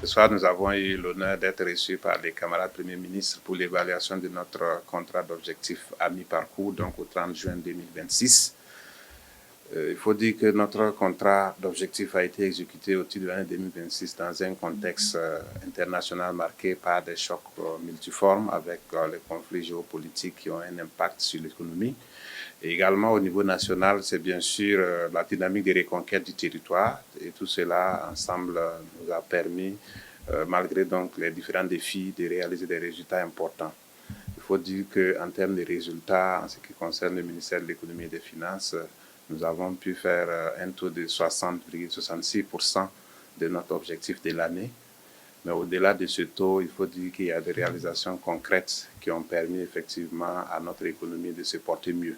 Ce soir, nous avons eu l'honneur d'être reçus par les camarades premiers ministres pour l'évaluation de notre contrat d'objectif à mi-parcours, donc au 30 juin 2026. Il faut dire que notre contrat d'objectif a été exécuté au titre de l'année 2026 dans un contexte international marqué par des chocs multiformes avec les conflits géopolitiques qui ont un impact sur l'économie. Et également au niveau national, c'est bien sûr la dynamique de reconquête du territoire et tout cela ensemble nous a permis, malgré donc les différents défis, de réaliser des résultats importants. Il faut dire qu'en termes de résultats, en ce qui concerne le ministère de l'économie et des finances, nous avons pu faire un taux de 60,66% de notre objectif de l'année. Mais au-delà de ce taux, il faut dire qu'il y a des réalisations concrètes qui ont permis effectivement à notre économie de se porter mieux.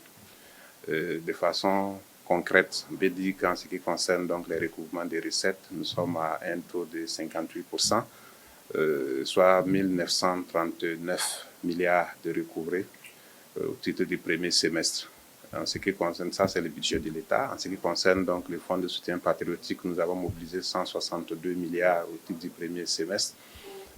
De façon concrète, on peut dire qu'en ce qui concerne donc les recouvrements des recettes, nous sommes à un taux de 58%, soit 1939 milliards de recouvrés au titre du premier semestre. En ce qui concerne ça, c'est le budget de l'État. En ce qui concerne donc le fonds de soutien patriotique, nous avons mobilisé 162 milliards au titre du premier semestre.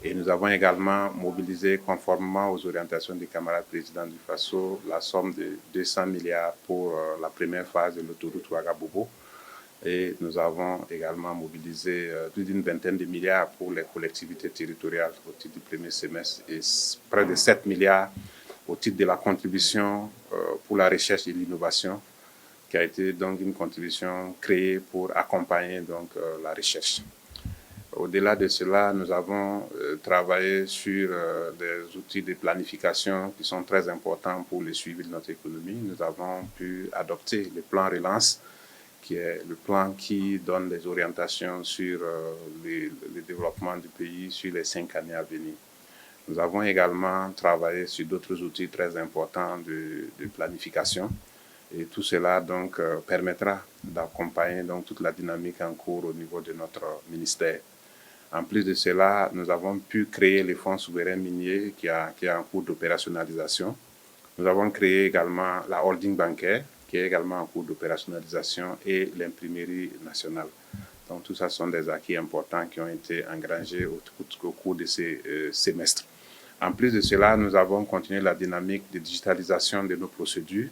Et nous avons également mobilisé, conformément aux orientations du camarade président du FASO, la somme de 200 milliards pour la première phase de l'autoroute Ouagabougou. Et nous avons également mobilisé plus d'une vingtaine de milliards pour les collectivités territoriales au titre du premier semestre et près de 7 milliards au titre de la contribution pour la recherche et l'innovation, qui a été donc une contribution créée pour accompagner donc la recherche. Au-delà de cela, nous avons travaillé sur des outils de planification qui sont très importants pour le suivi de notre économie. Nous avons pu adopter le plan Relance, qui est le plan qui donne des orientations sur le développement du pays sur les 5 années à venir. Nous avons également travaillé sur d'autres outils très importants de planification. Et tout cela donc permettra d'accompagner donc toute la dynamique en cours au niveau de notre ministère. En plus de cela, nous avons pu créer le fonds souverain minier qui est en cours d'opérationnalisation. Nous avons créé également la holding bancaire qui est également en cours d'opérationnalisation et l'imprimerie nationale. Donc tout ça sont des acquis importants qui ont été engrangés au cours de ces semestres. En plus de cela, nous avons continué la dynamique de digitalisation de nos procédures.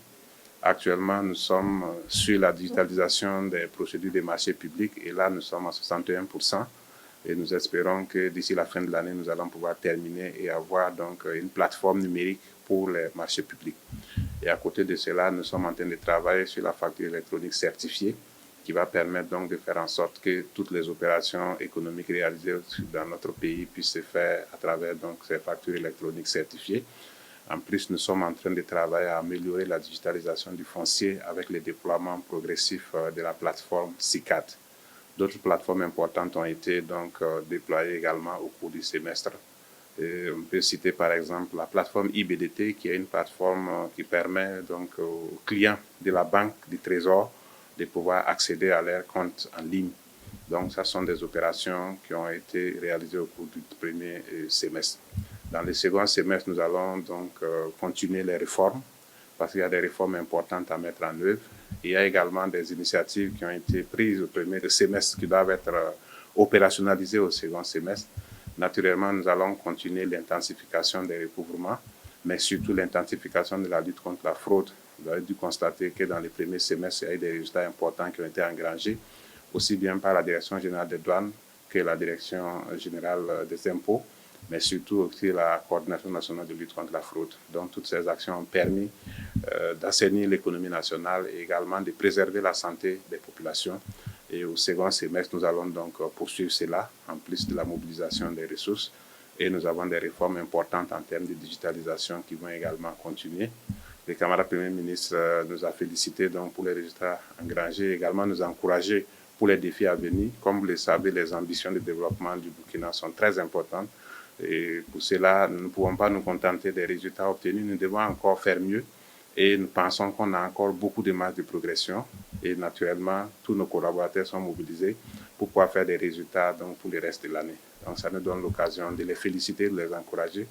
Actuellement, nous sommes sur la digitalisation des procédures des marchés publics et là, nous sommes à 61%. Et nous espérons que d'ici la fin de l'année, nous allons pouvoir terminer et avoir donc une plateforme numérique pour les marchés publics. Et à côté de cela, nous sommes en train de travailler sur la facture électronique certifiée qui va permettre donc de faire en sorte que toutes les opérations économiques réalisées dans notre pays puissent se faire à travers donc ces factures électroniques certifiées. En plus, nous sommes en train de travailler à améliorer la digitalisation du foncier avec le déploiement progressif de la plateforme SICAD. D'autres plateformes importantes ont été donc déployées également au cours du semestre. Et on peut citer par exemple la plateforme IBDT, qui est une plateforme qui permet donc aux clients de la Banque du Trésor de pouvoir accéder à leurs comptes en ligne. Donc, ça sont des opérations qui ont été réalisées au cours du premier semestre. Dans le second semestre, nous allons donc continuer les réformes, parce qu'il y a des réformes importantes à mettre en œuvre. Il y a également des initiatives qui ont été prises au premier semestre qui doivent être opérationnalisées au second semestre. Naturellement, nous allons continuer l'intensification des recouvrements, mais surtout l'intensification de la lutte contre la fraude. Vous avez dû constater que dans les premiers semestres, il y a eu des résultats importants qui ont été engrangés, aussi bien par la Direction générale des douanes que la Direction générale des impôts, mais surtout aussi la Coordination nationale de lutte contre la fraude. Donc, toutes ces actions ont permis d'assainir l'économie nationale et également de préserver la santé des populations. Et au second semestre, nous allons donc poursuivre cela, en plus de la mobilisation des ressources. Et nous avons des réformes importantes en termes de digitalisation qui vont également continuer. Le camarade Premier ministre nous a félicités donc pour les résultats engrangés et également nous a encouragés pour les défis à venir. Comme vous le savez, les ambitions de développement du Burkina sont très importantes. Et pour cela, nous ne pouvons pas nous contenter des résultats obtenus. Nous devons encore faire mieux. Et nous pensons qu'on a encore beaucoup de marge de progression. Et naturellement, tous nos collaborateurs sont mobilisés pour pouvoir faire des résultats donc, pour le reste de l'année. Donc ça nous donne l'occasion de les féliciter, de les encourager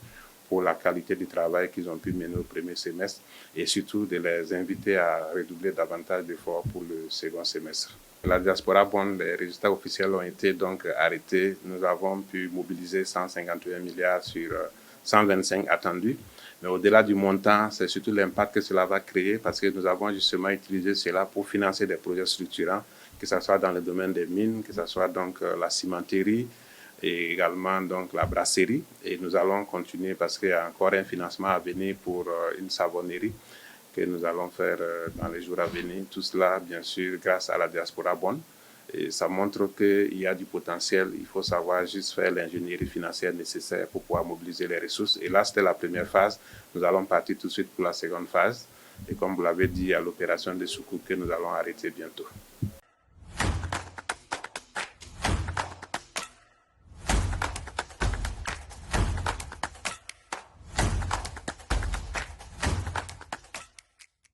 pour la qualité du travail qu'ils ont pu mener au premier semestre et surtout de les inviter à redoubler davantage d'efforts pour le second semestre. La Diaspora Bond, les résultats officiels ont été donc arrêtés. Nous avons pu mobiliser 151 milliards sur 125 attendus. Mais au-delà du montant, c'est surtout l'impact que cela va créer parce que nous avons justement utilisé cela pour financer des projets structurants, que ce soit dans le domaine des mines, que ce soit donc la cimenterie et également donc la brasserie. Et nous allons continuer parce qu'il y a encore un financement à venir pour une savonnerie que nous allons faire dans les jours à venir. Tout cela, bien sûr, grâce à la Diaspora Bond. Et ça montre qu'il y a du potentiel. Il faut savoir juste faire l'ingénierie financière nécessaire pour pouvoir mobiliser les ressources. Et là, c'était la première phase. Nous allons partir tout de suite pour la seconde phase. Et comme vous l'avez dit, il y a l'opération de Soukou que nous allons arrêter bientôt.